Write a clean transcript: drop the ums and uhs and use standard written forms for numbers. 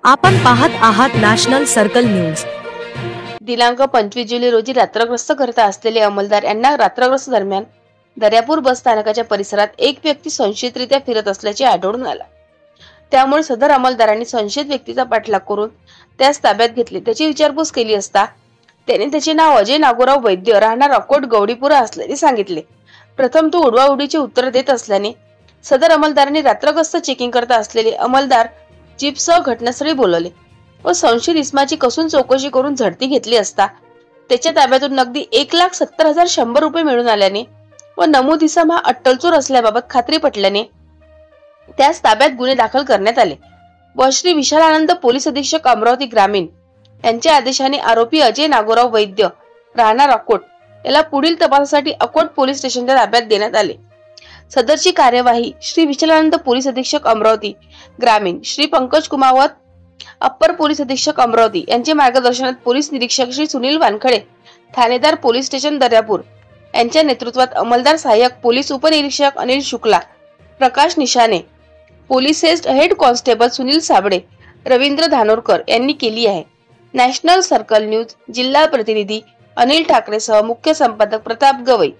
आपण पाहत आहात नॅशनल सर्कल न्यूज। दिनांक 25 जुलै रोजी रात्रग्रस्त करता असलेले अंमलदार यांना रात्रग्रस्त दरम्यान दर्यापूर बस स्थानकाच्या परिसरात एक व्यक्ती संशयितरित्या फिरत असल्याचे आढळून आला। त्यामुळे सदर अंमलदारांनी संशयित व्यक्तीचा पाठलाग करून त्यास ताब्यात घेतले। त्याची विचारपूस केली असता त्याने त्याचे नाव अजय नागोराव वैद्य राहणार अकोट गौडीपुरा असल्याचे सांगितले। प्रथम तो उडवाउडीचे उत्तर देत असल्याने सदर अंमलदारांनी रात्रग्रस्त चेकिंग करता असलेले अंमलदार जीपसह घटनास्थळी बोलवले व संशयित इसमाची कसून चौकशी करून झडती घेतली असता त्याच्या ताब्यातून नगदी 1,70,100 रुपये मिळून आल्याने व नमूद इसम हा अट्टलचोर असल्याबाबत खात्री पटल्याने त्यास ताब्यात गुन्हे दाखल करण्यात आले व श्री विशाल आनंद पोलीस अधीक्षक अमरावती ग्रामीण यांच्या आदेशाने आरोपी अजय नागोराव वैद्य राहणार अकोट याला पुढील तपासासाठी अकोट पोलीस स्टेशनच्या ताब्यात देण्यात आले। सदरची कार्यवाही श्री विशालानंद पोलीस अधीक्षक अमरावती ग्रामीण श्री पंकज कुमावत अप्पर पोलीस अधीक्षक अमरावती यांचे मार्गदर्शनात पोलीस निरीक्षक श्री सुनील वानखडे ठाणेदार पोलीस स्टेशन दर्यापूर यांच्या नेतृत्वात अंमलदार सहाय्यक पोलीस उपनिरीक्षक अनिल शुक्ला, प्रकाश निशाने, police head constable Sunil Sable, Ravindra Dhanorkar यांनी केली आहे। नॅशनल सर्कल न्यूज जिल्हा प्रतिनिधी अनिल ठाकरे सह मुख्य संपादक प्रताप गवई।